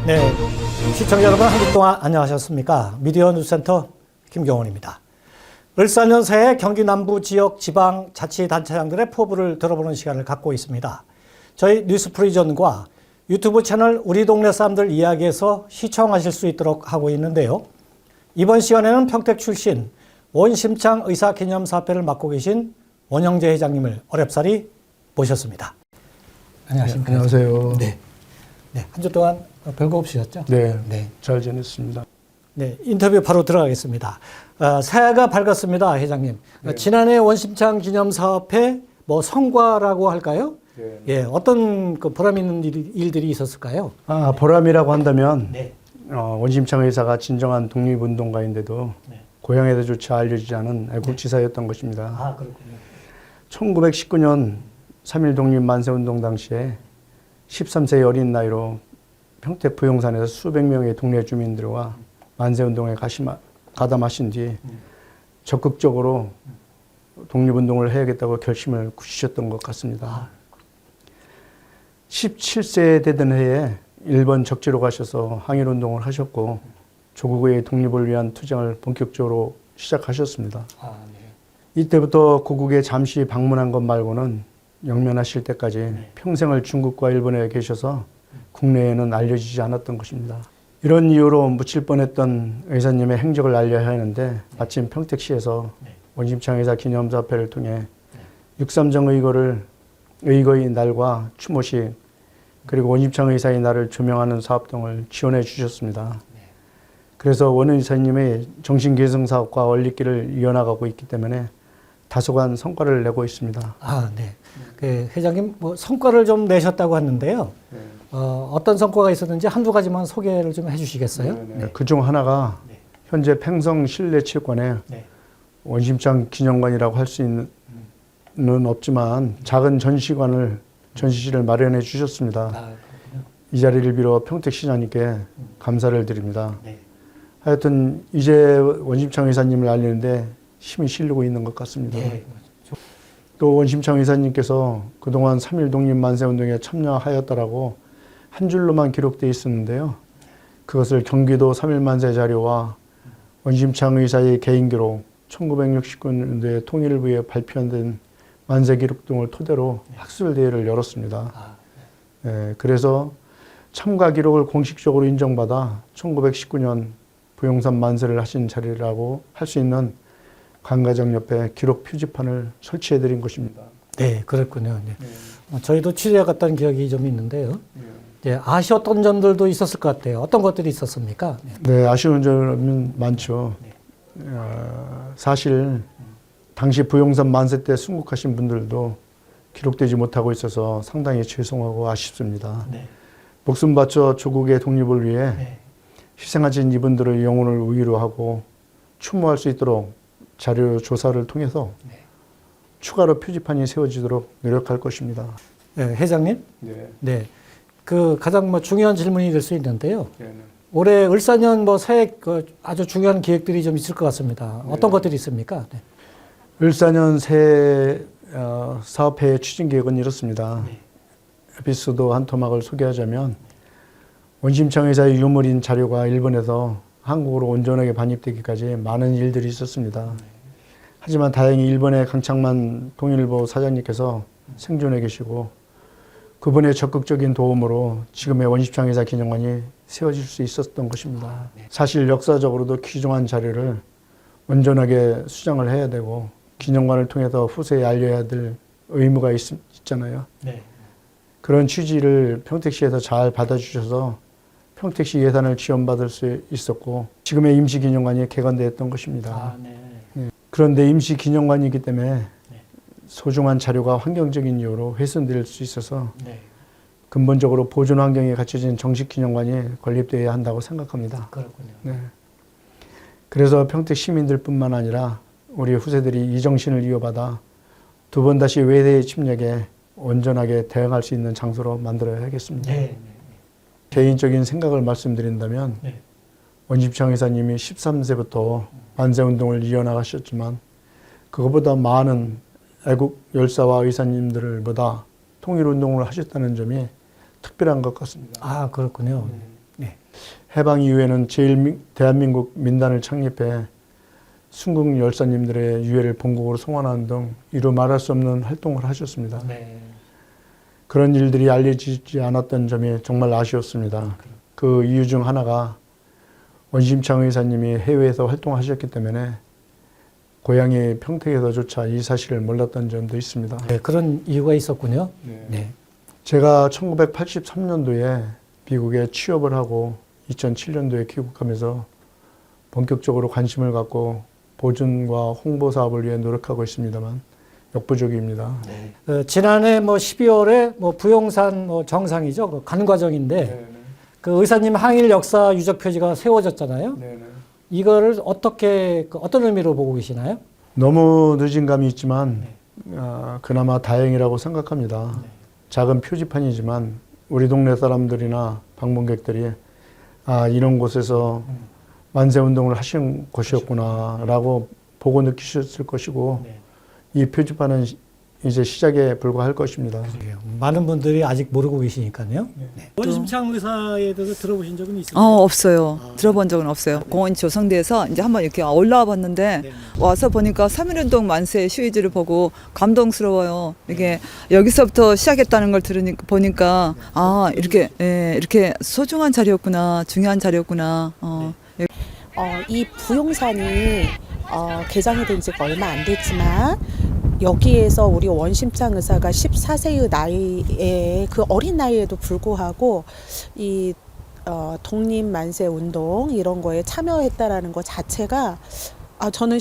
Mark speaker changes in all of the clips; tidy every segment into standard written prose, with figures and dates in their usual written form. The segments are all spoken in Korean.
Speaker 1: 네, 시청자 여러분 한 주 동안 안녕하셨습니까? 미디어 뉴스센터 김경원입니다. 을사년 새해 경기 남부 지역 지방 자치단체장들의 포부를 들어보는 시간을 갖고 있습니다. 저희 뉴스프리전과 유튜브 채널 우리 동네 사람들 이야기에서 시청하실 수 있도록 하고 있는데요. 이번 시간에는 평택 출신 원심창 의사기념사업회를 맡고 계신 원영재 회장님을 어렵사리 모셨습니다. 안녕하십니까?
Speaker 2: 안녕하세요.
Speaker 1: 네. 네, 한 주 동안 별거 없으셨죠?
Speaker 2: 네,
Speaker 1: 네.
Speaker 2: 잘 지냈습니다.
Speaker 1: 네, 인터뷰 바로 들어가겠습니다. 새해가 밝았습니다, 회장님.
Speaker 2: 네.
Speaker 1: 지난해 원심창 기념사업회 성과라고 할까요?
Speaker 2: 네.
Speaker 1: 예, 어떤 보람 있는 일들이 있었을까요?
Speaker 2: 보람이라고 한다면
Speaker 1: 네.
Speaker 2: 원심창 의사가 진정한 독립운동가인데도
Speaker 1: 네.
Speaker 2: 고향에서조차 알려지지 않은 애국지사였던 것입니다.
Speaker 1: 아, 그렇군요.
Speaker 2: 1919년 3.1 독립 만세운동 당시에 13세의 어린 나이로 평택 부용산에서 수백 명의 동네 주민들과 만세운동에 가담하신 뒤 적극적으로 독립운동을 해야겠다고 결심을 굳히셨던 것 같습니다. 17세 되던 해에 일본 적지로 가셔서 항일운동을 하셨고 조국의 독립을 위한 투쟁을 본격적으로 시작하셨습니다.
Speaker 1: 네.
Speaker 2: 이때부터 고국에 잠시 방문한 것 말고는 영면하실 때까지 평생을 중국과 일본에 계셔서 국내에는 알려지지 않았던 것입니다. 이런 이유로 묻힐 뻔했던 의사님의 행적을 알려야 하는데 마침 평택시에서 원심창 의사 기념사업회를 통해 6.3정 의거의 날과 추모식 그리고 원심창 의사의 날을 조명하는 사업 등을 지원해 주셨습니다. 그래서 원 의사님의 정신계승사업과 원리길을 이어나가고 있기 때문에 다소간 성과를 내고 있습니다.
Speaker 1: 네. 회장님, 성과를 좀 내셨다고 하는데요. 어떤 성과가 있었는지 한두 가지만 소개를 좀 해주시겠어요?
Speaker 2: 네. 그중 하나가 현재 팽성 실내체육관에 원심창 기념관이라고 할 수 있는 없지만 작은 전시실을 마련해 주셨습니다. 이 자리를 빌어 평택시장님께 감사를 드립니다. 하여튼 이제 원심창 의사님을 알리는데 힘이 실리고 있는 것 같습니다. 또 원심창 의사님께서 그동안 3.1 독립 만세운동에 참여하였다라고 한 줄로만 기록되어 있었는데요. 그것을 경기도 3.1 만세 자료와 원심창 의사의 개인 기록, 1969년도에 통일을 위해 발표된 만세 기록 등을 토대로 학술 대회를 열었습니다. 네, 그래서 참가 기록을 공식적으로 인정받아 1919년 부용산 만세를 하신 자리라고 할 수 있는 관가정 옆에 기록 표지판을 설치해 드린 것입니다.
Speaker 1: 네, 그렇군요. 네. 저희도 취재 갔던 기억이 좀 있는데요. 아쉬웠던 점들도 있었을 것 같아요. 어떤 것들이 있었습니까?
Speaker 2: 네, 아쉬운 점은 많죠. 사실 당시 부용산 만세 때 순국하신 분들도 기록되지 못하고 있어서 상당히 죄송하고 아쉽습니다. 목숨 바쳐 조국의 독립을 위해 희생하신 이분들의 영혼을 위로하고 추모할 수 있도록 자료 조사를 통해서 추가로 표지판이 세워지도록 노력할 것입니다.
Speaker 1: 네, 회장님. 네. 가장 중요한 질문이 될 수 있는데요. 올해 을사년 새해 아주 중요한 계획들이 좀 있을 것 같습니다. 어떤 것들이 있습니까?
Speaker 2: 을사년 새해 사업회 추진 계획은 이렇습니다. 에피소드 한 토막을 소개하자면 원심창 의사의 유물인 자료가 일본에서 한국으로 온전하게 반입되기까지 많은 일들이 있었습니다. 하지만 다행히 일본의 강창만 통일부 사장님께서 생존해 계시고 그분의 적극적인 도움으로 지금의 원심창 의사 기념관이 세워질 수 있었던 것입니다. 사실 역사적으로도 귀중한 자료를 온전하게 수정을 해야 되고 기념관을 통해서 후세에 알려야 될 의무가 있잖아요. 그런 취지를 평택시에서 잘 받아주셔서 평택시 예산을 지원받을 수 있었고 지금의 임시기념관이 개관되었던 것입니다. 그런데 임시기념관이기 때문에 소중한 자료가 환경적인 이유로 훼손될 수 있어서 근본적으로 보존 환경에 갖춰진 정식 기념관이 건립되어야 한다고 생각합니다.
Speaker 1: 그렇군요.
Speaker 2: 그래서 평택 시민들뿐만 아니라 우리 후세들이 이 정신을 이어받아 두 번 다시 외세의 침략에 온전하게 대응할 수 있는 장소로 만들어야겠습니다. 개인적인 생각을 말씀드린다면 원심창 의사님이 13세부터 만세운동을 이어나가셨지만 그것보다 많은 애국 열사와 의사님들보다 통일운동을 하셨다는 점이 특별한 것 같습니다.
Speaker 1: 그렇군요. 네.
Speaker 2: 해방 이후에는 대한민국 민단을 창립해 순국 열사님들의 유해를 본국으로 송환하는 등 이루 말할 수 없는 활동을 하셨습니다.
Speaker 1: 네.
Speaker 2: 그런 일들이 알려지지 않았던 점이 정말 아쉬웠습니다. 그 이유 중 하나가 원심창 의사님이 해외에서 활동하셨기 때문에 고향이 평택에서조차 이 사실을 몰랐던 점도 있습니다.
Speaker 1: 네, 그런 이유가 있었군요.
Speaker 2: 네.
Speaker 1: 네.
Speaker 2: 제가 1983년도에 미국에 취업을 하고 2007년도에 귀국하면서 본격적으로 관심을 갖고 보존과 홍보 사업을 위해 노력하고 있습니다만 역부족입니다.
Speaker 1: 지난해 뭐 12월에 뭐 부용산 뭐 정상이죠. 그 간과정인데 그 의사님 항일 역사 유적 표지가 세워졌잖아요. 이거를 어떻게 어떤 의미로 보고 계시나요?
Speaker 2: 너무 늦은 감이 있지만 그나마 다행이라고 생각합니다. 작은 표지판이지만 우리 동네 사람들이나 방문객들이 이런 곳에서 만세운동을 하신 곳이었구나라고 보고 느끼셨을 것이고 이 표지판은 이제 시작에 불과할 것입니다.
Speaker 1: 많은 분들이 아직 모르고 계시니까요. 네. 원심창 의사에 대해서 들어보신 적은 있으세요?
Speaker 3: 없어요. 들어본 적은 없어요. 공원 조성대에서 이제 한번 이렇게 올라와 봤는데 와서 보니까 3.1운동 만세 시위지를 보고 감동스러워요. 이게 여기서부터 시작했다는 걸 보니까 이렇게 이렇게 소중한 자리였구나, 중요한 자리였구나.
Speaker 4: 이 부용산이 개장이 된 지가 얼마 안 됐지만 여기에서 우리 원심창 의사가 14세의 나이에 그 어린 나이에도 불구하고 이 독립 만세 운동 이런 거에 참여했다라는 것 자체가 저는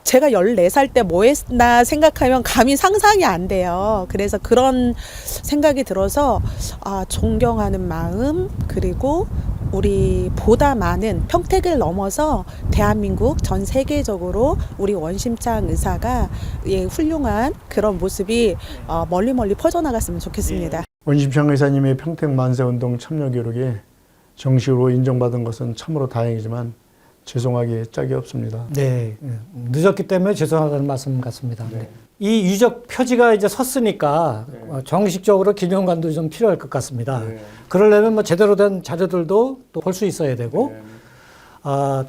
Speaker 4: 제가 14살 때 뭐 했나 생각하면 감히 상상이 안 돼요. 그래서 그런 생각이 들어서 존경하는 마음 그리고 우리 보다 많은 평택을 넘어서 대한민국 전 세계적으로 우리 원심창 의사가 훌륭한 그런 모습이 멀리 퍼져나갔으면 좋겠습니다.
Speaker 2: 원심창 의사님의 평택 만세운동 참여 기록이 정식으로 인정받은 것은 참으로 다행이지만 죄송하기 짝이 없습니다.
Speaker 1: 네, 늦었기 때문에 죄송하다는 말씀 같습니다. 네. 이 유적 표지가 이제 섰으니까 정식적으로 기념관도 좀 필요할 것 같습니다. 그러려면 뭐 제대로 된 자료들도 또 볼 수 있어야 되고,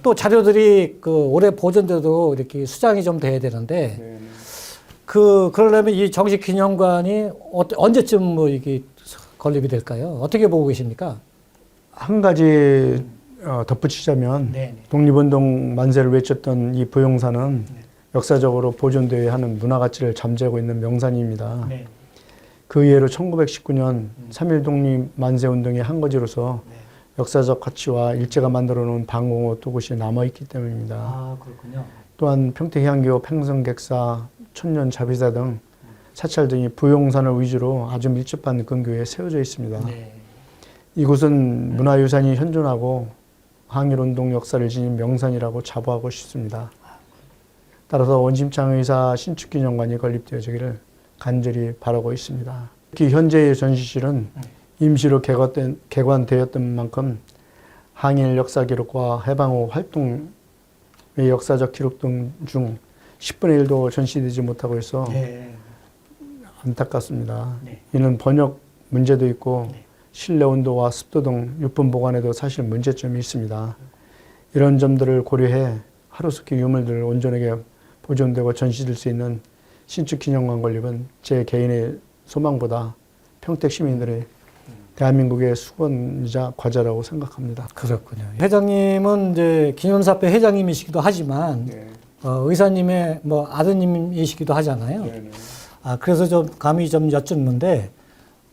Speaker 1: 또 자료들이 그 오래 보존돼도 이렇게 수장이 좀 돼야 되는데, 그러려면 이 정식 기념관이 언제쯤 뭐 이게 건립이 될까요? 어떻게 보고 계십니까?
Speaker 2: 한 가지 덧붙이자면 독립운동 만세를 외쳤던 이 부용산은 역사적으로 보존되어야 하는 문화가치를 잠재우고 있는 명산입니다. 그 이외로 1919년 3.1 독립 만세운동의 한 거지로서 역사적 가치와 일제가 만들어 놓은 방공호 두 곳이 남아있기 때문입니다.
Speaker 1: 그렇군요.
Speaker 2: 또한 평택해안교 팽성객사, 천년 자비사 등 사찰 등이 부용산을 위주로 아주 밀집한 근교에 세워져 있습니다. 이곳은 문화유산이 현존하고 항일운동 역사를 지닌 명산이라고 자부하고 싶습니다. 따라서 원심창 의사 신축기념관이 건립되어지기를 간절히 바라고 있습니다. 특히 현재의 전시실은 임시로 개관되었던 만큼 항일 역사 기록과 해방 후 활동의 역사적 기록 등 중 10분의 1도 전시되지 못하고 있어 안타깝습니다. 이는 번역 문제도 있고 실내 온도와 습도 등 유품 보관에도 사실 문제점이 있습니다. 이런 점들을 고려해 하루속히 유물들을 온전하게 보존되고 전시될 수 있는 신축 기념관 건립은 제 개인의 소망보다 평택 시민들의 대한민국의 수건이자 과제라고 생각합니다.
Speaker 1: 그렇군요. 회장님은 이제 기념사업회 회장님이시기도 하지만 의사님의 뭐 아드님이시기도 하잖아요. 그래서 좀 감히 좀 여쭙는데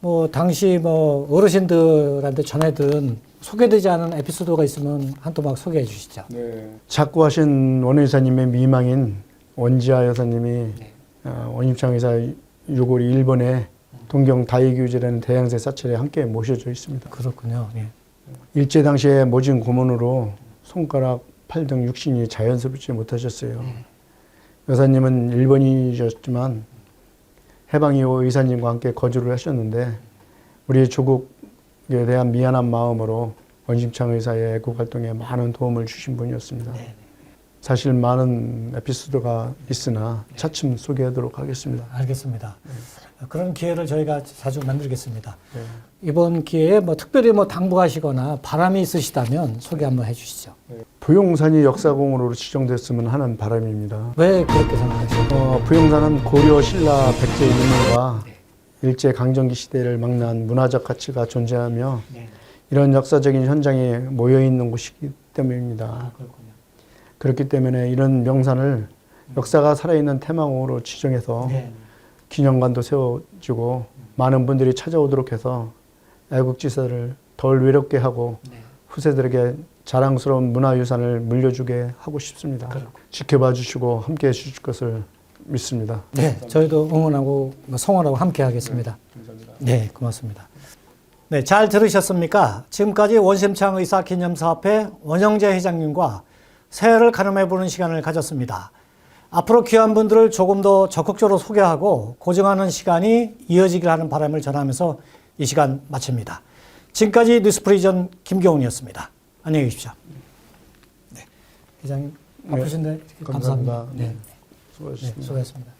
Speaker 1: 뭐 당시 뭐 어르신들한테 전해든 소개되지 않은 에피소드가 있으면 한 토막 소개해 주시죠.
Speaker 2: 작고하신 원 의사님의 미망인 원지아 여사님이 원심창 의사 유골이 일본의 동경 다이규지라는 대양세 사찰에 함께 모셔져 있습니다.
Speaker 1: 그렇군요.
Speaker 2: 일제 당시에 모진 고문으로 손가락, 팔 등 육신이 자연스럽지 못하셨어요. 여사님은 일본인이셨지만 해방 이후 의사님과 함께 거주를 하셨는데 우리 조국에 대한 미안한 마음으로 원심창 의사의 애국 활동에 많은 도움을 주신 분이었습니다. 사실 많은 에피소드가 있으나 차츰 소개하도록 하겠습니다.
Speaker 1: 알겠습니다. 그런 기회를 저희가 자주 만들겠습니다. 이번 기회에 뭐 특별히 뭐 당부하시거나 바람이 있으시다면 소개 한번 해주시죠.
Speaker 2: 부용산이 역사공으로 지정됐으면 하는 바람입니다.
Speaker 1: 왜 그렇게 생각하세요?
Speaker 2: 부용산은 고려 신라 백제 유물과 일제 강점기 시대를 막는 문화적 가치가 존재하며 이런 역사적인 현장에 모여 있는 곳이기 때문입니다.
Speaker 1: 그렇군요.
Speaker 2: 그렇기 때문에 이런 명산을 역사가 살아있는 테마공으로 지정해서 기념관도 세워지고 많은 분들이 찾아오도록 해서 애국지사를 덜 외롭게 하고 후세들에게 자랑스러운 문화유산을 물려주게 하고 싶습니다. 지켜봐 주시고 함께해 주실 것을 믿습니다.
Speaker 1: 네, 저희도 응원하고 성원하고 함께 하겠습니다. 네, 고맙습니다. 네, 잘 들으셨습니까? 지금까지 원심창 의사기념사업회 원영재 회장님과 새해를 가늠해보는 시간을 가졌습니다. 앞으로 귀한 분들을 조금 더 적극적으로 소개하고 고정하는 시간이 이어지길 하는 바람을 전하면서 이 시간 마칩니다. 지금까지 뉴스프리전 김경훈이었습니다. 안녕히 계십시오. 네, 회장님 바쁘신데 감사합니다.
Speaker 2: 감사합니다.
Speaker 1: 네,
Speaker 2: 수고하셨습니다.
Speaker 1: 수고하셨습니다.